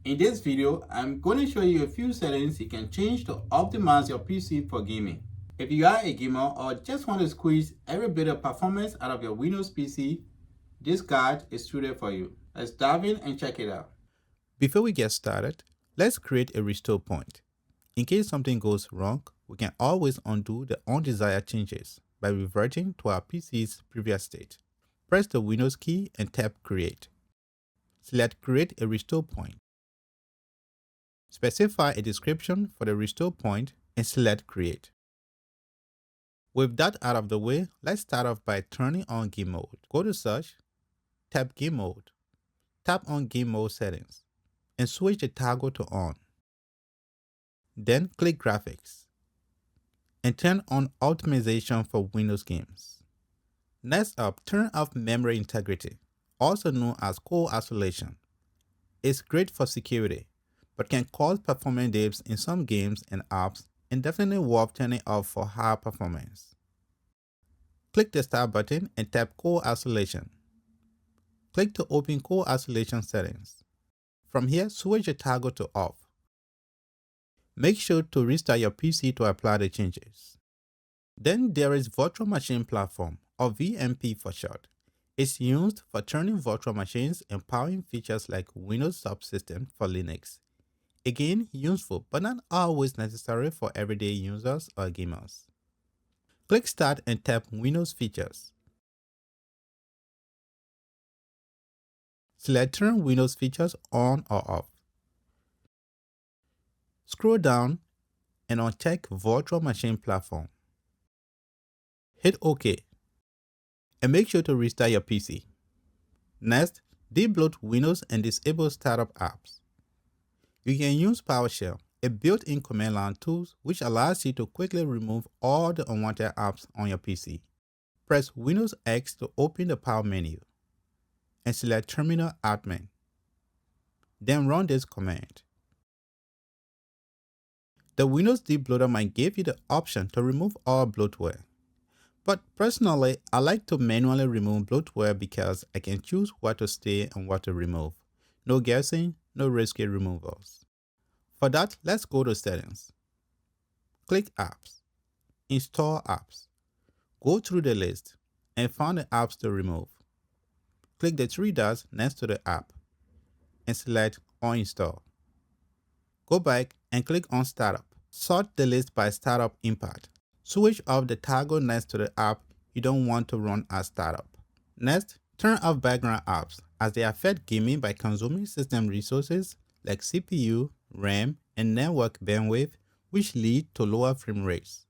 In this video, I'm going to show you a few settings you can change to optimize your PC for gaming. If you are a gamer or just want to squeeze every bit of performance out of your Windows PC, this guide is suited for you. Let's dive in and check it out. Before we get started, let's create a restore point. In case something goes wrong, we can always undo the undesired changes by reverting to our PC's previous state. Press the Windows key and tap Create. Select Create a restore point. Specify a description for the restore point and select Create. With that out of the way, let's start off by turning on Game Mode. Go to Search, tap Game Mode, tap on Game Mode Settings, and switch the toggle to On. Then click Graphics and turn on Optimization for Windows games. Next up, turn off Memory Integrity, also known as Core Isolation. It's great for security, but can cause performance dips in some games and apps, and definitely worth turning off for higher performance. Click the Start button and tap Core Isolation. Click to open Core Isolation settings. From here, switch the toggle to Off. Make sure to restart your PC to apply the changes. Then there is Virtual Machine Platform, or VMP for short. It's used for turning virtual machines and powering features like Windows Subsystem for Linux. Again, useful but not always necessary for everyday users or gamers. Click Start and tap Windows Features. Select Turn Windows Features on or off. Scroll down and uncheck Virtual Machine Platform. Hit OK and make sure to restart your PC. Next, debloat Windows and disable startup apps. You can use PowerShell, a built-in command line tool which allows you to quickly remove all the unwanted apps on your PC. Press Windows X to open the Power menu and select Terminal Admin. Then run this command. The Windows debloater might give you the option to remove all bloatware. But personally, I like to manually remove bloatware because I can choose what to stay and what to remove. No guessing, no risky removals. For that, let's go to Settings. Click Apps. Install Apps. Go through the list and find the apps to remove. Click the three dots next to the app and select Uninstall. Go back and click on Startup. Sort the list by startup impact. Switch off the toggle next to the app you don't want to run as startup. Next, turn off background apps as they affect gaming by consuming system resources like CPU, RAM, and network bandwidth, which lead to lower frame rates.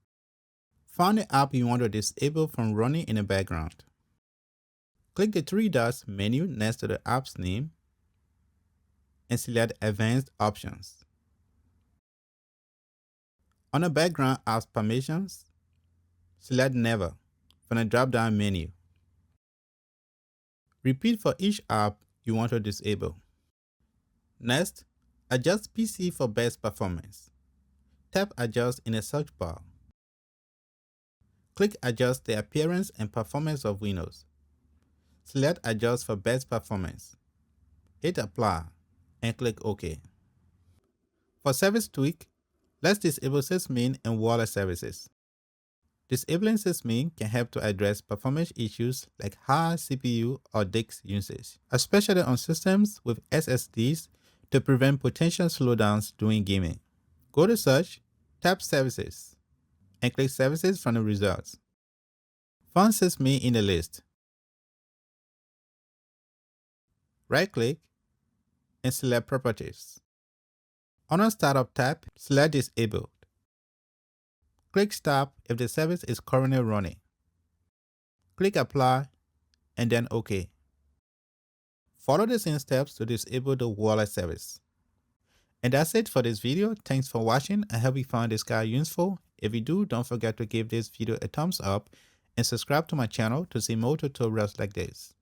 Find the app you want to disable from running in the background. Click the three dots menu next to the app's name and select Advanced Options. On the background app's permissions, select Never from the drop-down menu. Repeat for each app you want to disable. Next, adjust PC for best performance. Tap Adjust in the search bar. Click Adjust the appearance and performance of Windows. Select Adjust for best performance. Hit Apply and click OK. For service tweak, let's disable sysmin and wireless services. Disabling sysmin can help to address performance issues like high CPU or disk usage, especially on systems with SSDs, to prevent potential slowdowns during gaming. Go to Search, tap Services, and click Services from the results. Find sysmin in the list. Right-click and select Properties. On the Startup tab, select Disabled. Click Stop if the service is currently running. Click Apply and then OK. Follow the same steps to disable the wireless service. And that's it for this video. Thanks for watching. I hope you found this guide useful. If you do, don't forget to give this video a thumbs up and subscribe to my channel to see more tutorials like this.